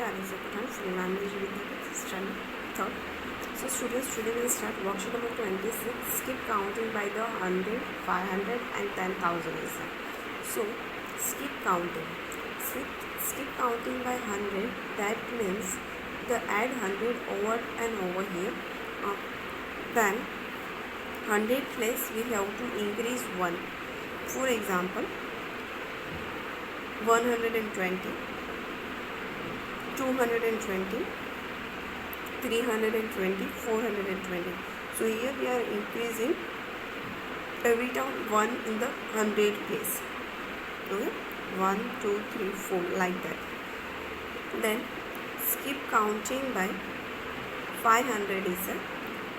RSA Pathan, Language Vidya Standard 3rd. So students, today we will start worksheet number 26. Skip counting by the 100, 500 and 10,000 is there. So skip counting. Skip counting by 100. That means the add 100 over and over here. Then 100 place we have to increase 1. For example, 120, 220, 320, 420. So here we are increasing every time 1 in the 100 place. Okay, 1, 2, 3, 4 like that. Then skip counting by 500 is there.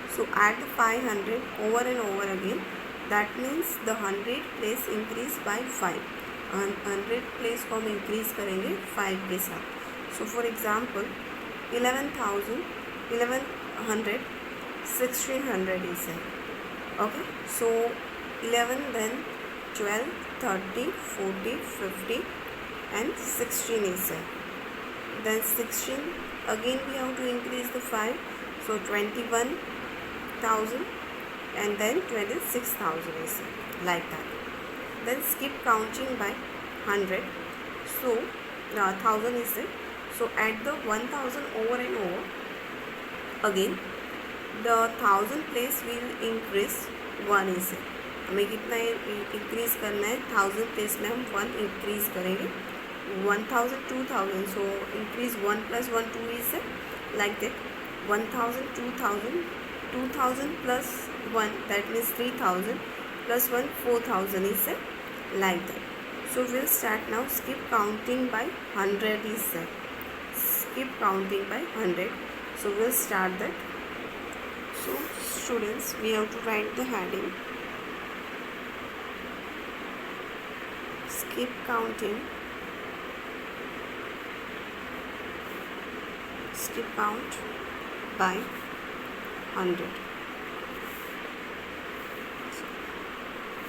So add the 500 over and over again. That means the 100 place increase by 5. 100 place को हम increase करेंगे 5 के साथ. So for example 11,000, 1100, 1600 is there. Okay, so 11, then 12, 30, 40, 50 and 16 is there. Then 16 again we have to increase the 5. So 21,000 and then 26,000 is there, like that. Then skip counting by 100. So 1000 is there. So add the 1000 over and over again. The 1000 place will increase 1 is there. हमें कितना increase करना है? 1000 place में हम 1 increase करेंगे. 1000, 2000. So increase 1 plus 1, 2 is there, like that. 1000, 2000, 2000 plus 1, that means 3000 plus 1, 4000 is there, like that. So we'll start now. Skip counting by 100 is there. Skip counting by 100. So we'll start that. So students, we have to write the heading. Skip counting. Skip count by 100.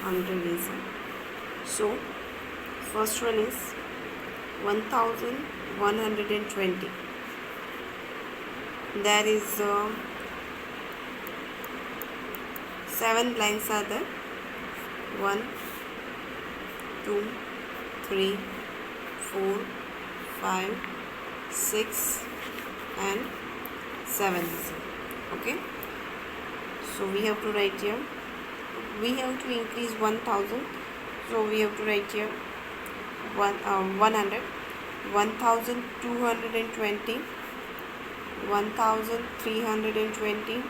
100 is it. So first one is 1120. There is 7 blanks are there. 1, 2, 3, 4, 5, 6 and 7 is it. Okay, so we have to write here. We have to increase 1000. So we have to write here 100, 1220, 1320, 1420, 1520,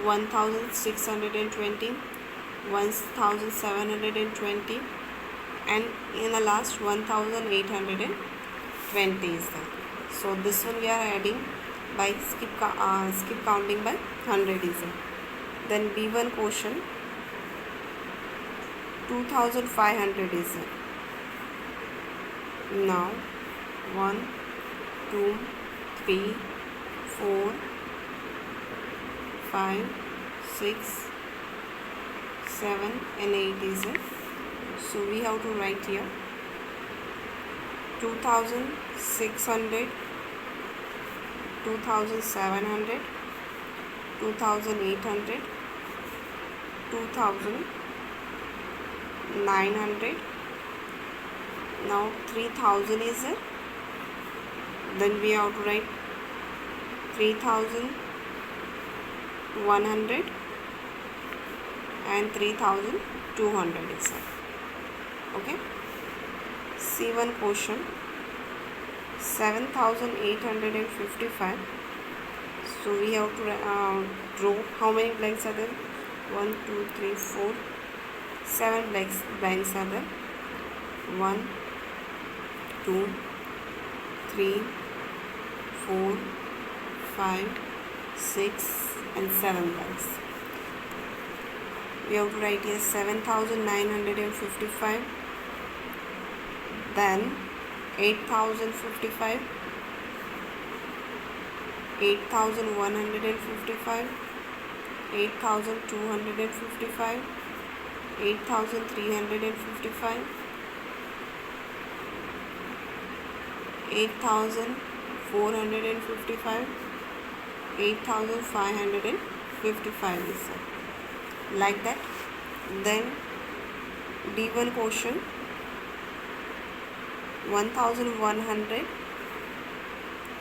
1620, 1720 and in the last 1820 is that. So this one we are adding by skip counting by 100 is it. Then B1 question 2500 is it. Now 1, 2, 3, 4, 5, 6, 7 and 8 is it. So we have to write here 2600, 2700, 2800, 2900. Now 3000 is it. Then we have to write 3100 and 3200 is it. Okay. C1 question 7855. So we have to draw. How many blanks are there? 1, 2, 3, 4, 7 blanks are there. 1, 2, 3, 4, 5, 6 and 7 blanks. We have to write here 7955. Then 8055, 8155, 8255, 8,355, 8,455, 8,555 is there. Like that. Then D1 question 1,100.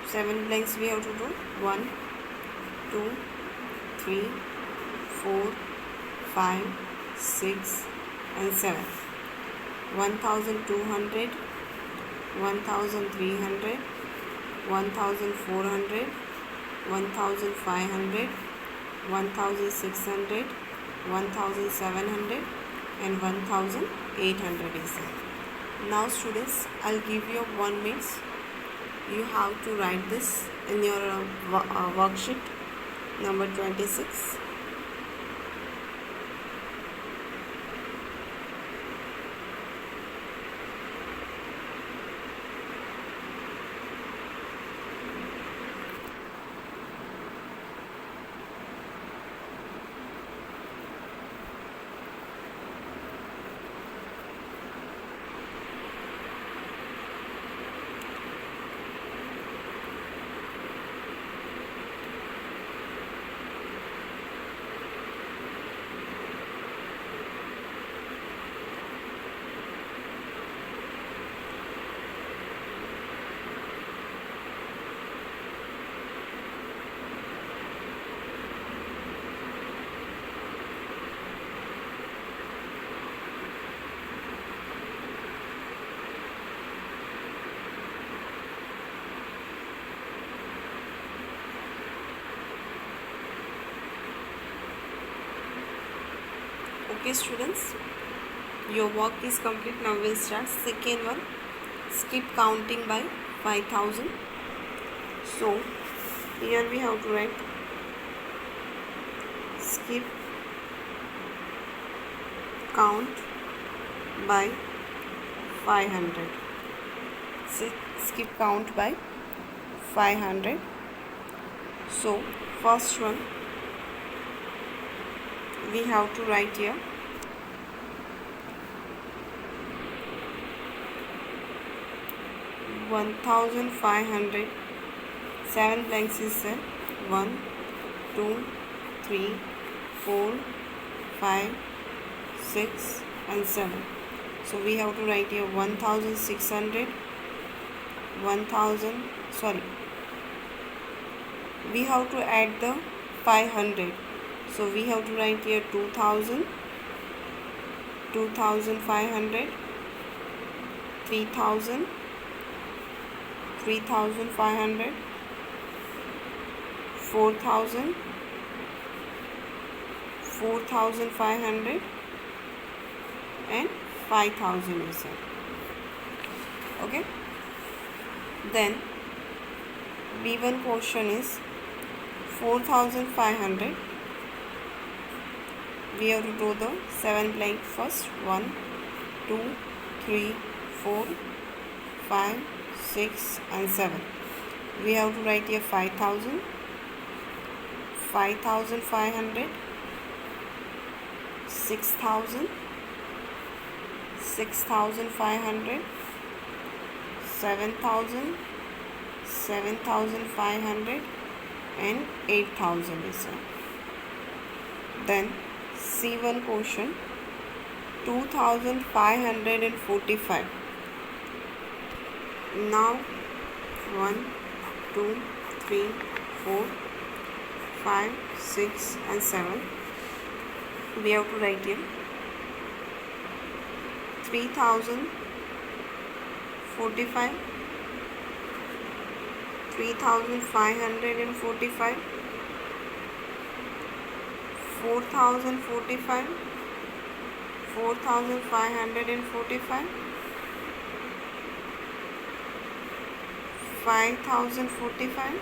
7 blanks we have to do. 1, 2, 3, 4, 5, 6 and 7. 1,200, 1,300, 1,400, 1,500, 1,600, 1,700 and 1,800 is there. Now students, I'll give you 1 minute. You have to write this in your worksheet number 26. Okay students, your work is complete. Now we'll start second one. Skip counting by 5,000. So here we have to write skip count by 500. Skip count by 500. So first one we have to write here 1,500. 7 blanks is there. 1, 2, 3, 4, 5, 6 and 7. So we have to write here 1,600. 1,000, sorry, we have to add the 500. So we have to write here 2,000, 2,500, 3,000, 3,500, 4,000, 4,500 and 5,000 is there. Okay. Then B1 question is 4,500. We have to do the 7 blank first. 1, 2, 3, 4, 5, 6 and 7. We have to write here 5,000, 5,500, 6,000, 6,500, 7,000, 7,500 and 8,000 is there. Then C1 question 2,545. Now 1, 2, 3, 4, 5, 6 and 7. We have to write here 3,045, 3,545, 4,045, 4,545, 5,045,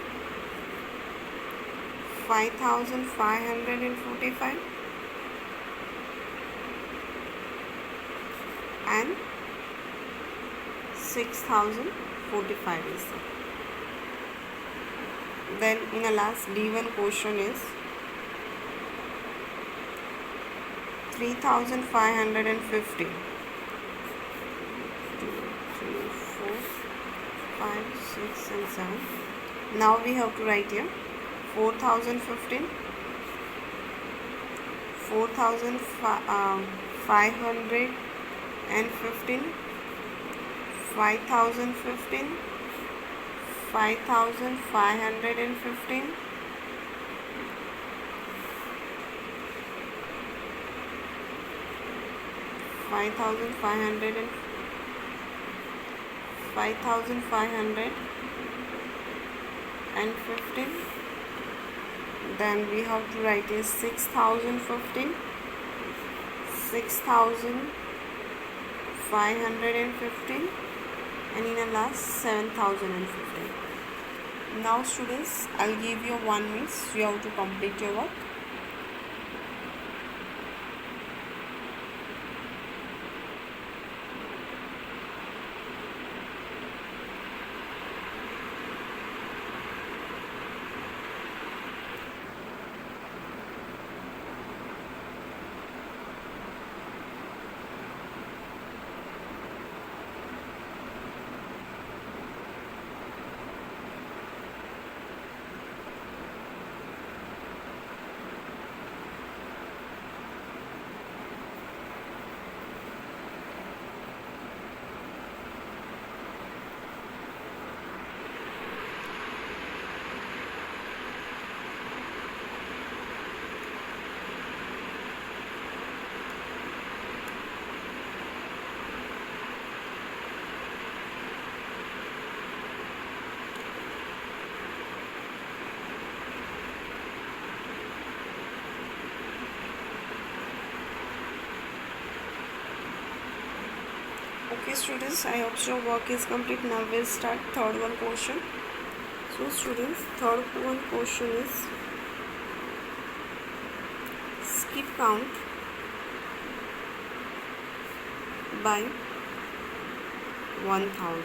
5,545 and 6,045 is there. Then in the last D1 question is 3,550. 2, 3, 4, 5, 6 and 7. Now we have to write here 4,015, 4,515, 5,015, 5,515, 5,500 and 15. Then we have to write is 6,015, 6,515, and in the last 7,015. Now students, I'll give you 1 minute, so you have to complete your work. Okay students, I hope your work is complete. Now we'll start third one question. So students, third one question is skip count by 1,000.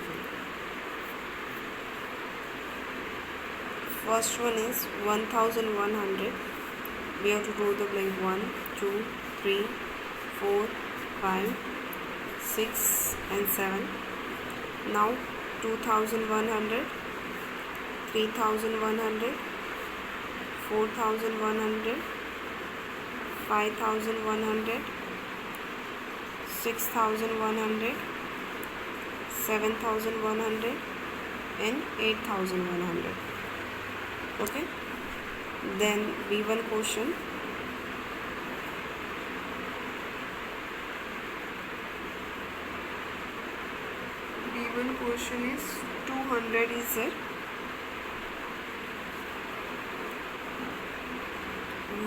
First one is 1,100. We have to roll the blank 1, 2, 3, 4, 5, 6 and 7. Now 2,100, 3,100, 4,100, 5,100, 6,100, 7,100 and 8,100. Okay, then B1 question. B1 question is 200 is there.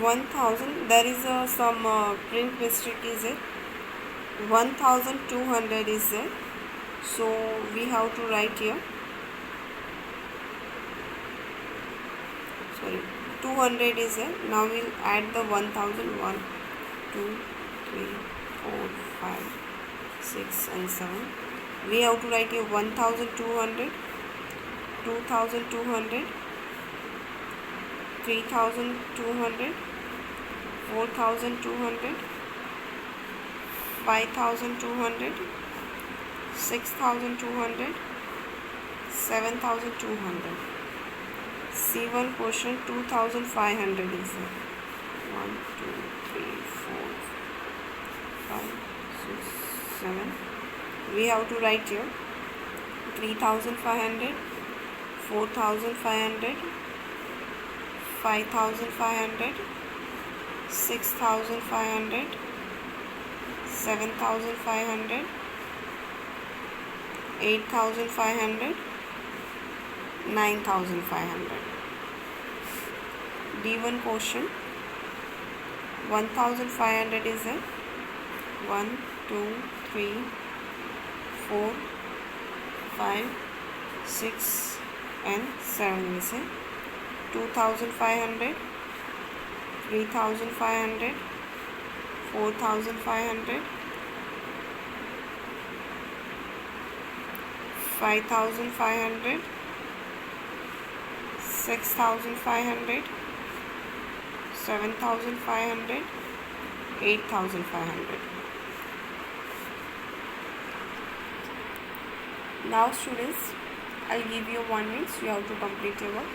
1,000, there is some print mistake is there. 1,200 is there, so we have to write here, sorry, 200 is there. Now we'll add the 1,000, 1, 2, 3, 4, 5, 6 and 7. We have to write here 1,200, 2,200, 3,200, 4,200, 5,200, 6,200, 7,200. C1 question 2,500 is there. 1, 2, 3, 4, 5, 6, 7. We have to write here 3,500, 4,500, 5,500, 6,500, 7,500, 8,500, 9,500. D1 question 1,500 is there. 1, 2, 3, 4, 5, 6 and 7 is there. 2,500, 3,500, 4,500, 5,500, 6,500, 7,500, 8,500. Now students, I'll give you 1 minute, so you have to complete your work.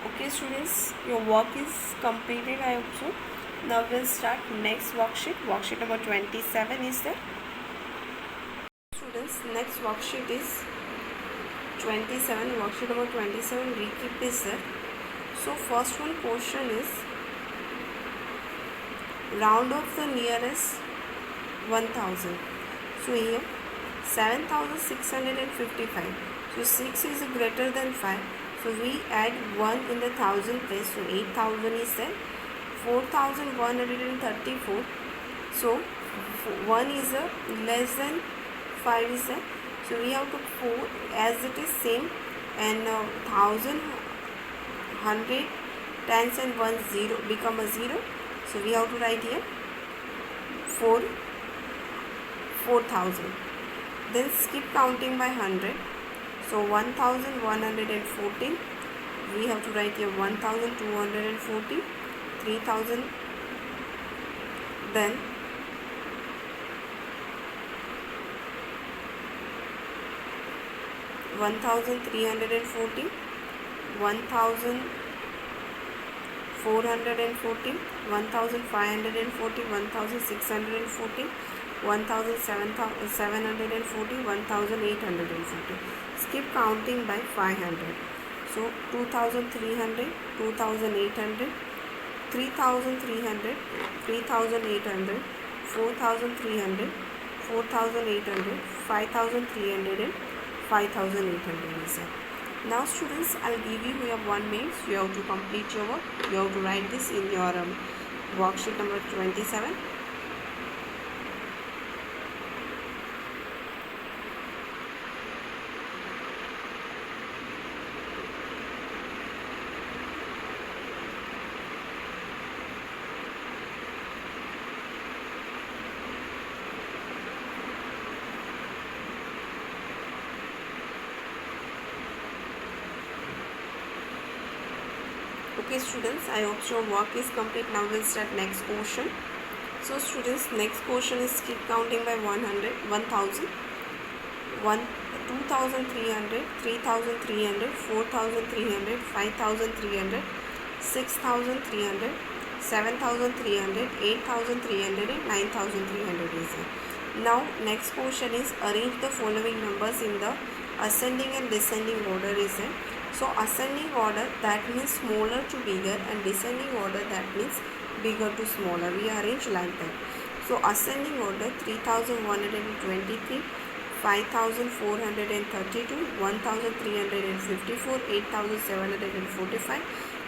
Okay students, your work is completed, I hope so. Now we'll start next worksheet. Worksheet number 27 is there. Students, next worksheet is 27. Worksheet number 27, recap is there. So first one question is round off the nearest 1000. So here 7655. So 6 is greater than 5. So we add 1 in the 1000 place. So 8000 is there. 4134. So 1 is less than 5 is there. So we have to 4 as it is same, and 1000, 100, tens and 1 0 become a 0. So we have to write here 4000. Then skip counting by 100. So 1114. We have to write here 1240, 3000. Then 1340, 1440, 1540, 1640, 1740, 1840. Skip counting by 500. So 2300, 2800, 3300, 3800, 4300, 4800, 5300 and 5800 is there. Now students, I'll give you here 1 minute. So you have to complete your work. You have to write this in your worksheet number 27. Okay students, I hope your work is complete. Now we'll start next question. So students, next question is keep counting by 100, 1000, 2300, 3300, 4300, 5300, 6300, 7300, 8300 and 9300 is there. Now next question is arrange the following numbers in the ascending and descending order is there. So ascending order, that means smaller to bigger, and descending order, that means bigger to smaller. We arrange like that. So ascending order 3123, 5432, 1354, 8745,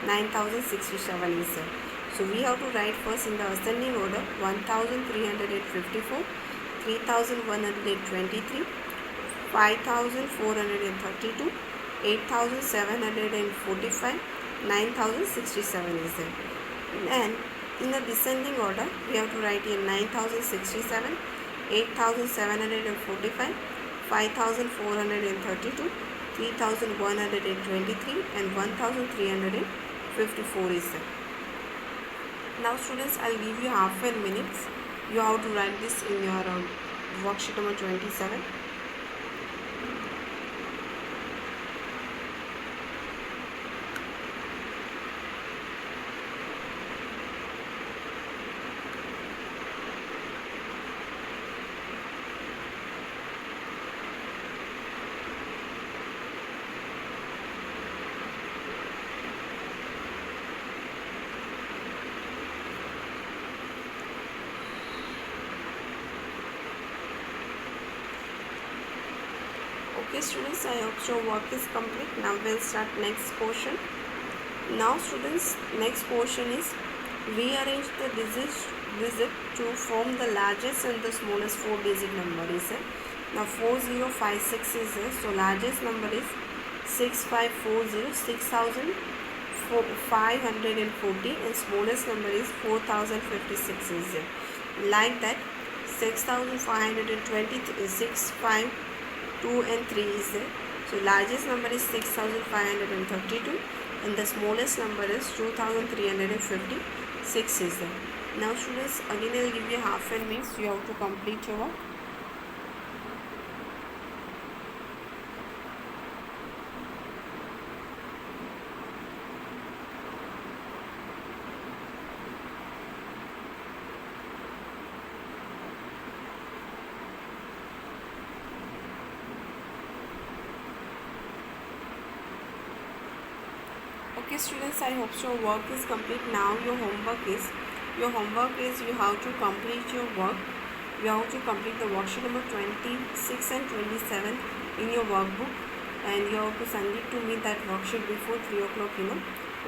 9067 is there. So we have to write first in the ascending order 1354, 3123, 5432, 8745, 9067 is there. And in the descending order, we have to write here 9067, 8745, 5432, 3123 and 1354 is there. Now students, I'll give you half a minute. You have to write this in your worksheet number 27. students, I hope your work is complete. Now we'll start next portion. Now students, next portion is rearrange the digit to form the largest and the smallest 4-digit number is there. Now 4056 is there, so largest number is 6540, 6540, and smallest number is 4056 is there. Like that, 6520 is 652 and 3 is there. So largest number is 6532 and the smallest number is 2356 is there. Now students, again I will give you half and means you have to complete your work. Okay students, I hope your work is complete. Now your homework is you have to complete your work. You have to complete the worksheet number 26 and 27 in your workbook, and you have to send it to me that worksheet before 3 o'clock in a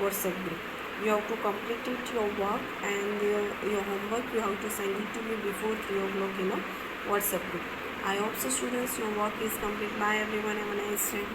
WhatsApp group. You have to complete it your work and your homework you have to send it to me before 3 o'clock in a WhatsApp group. I hope so students your work is complete. Bye everyone, have a nice day.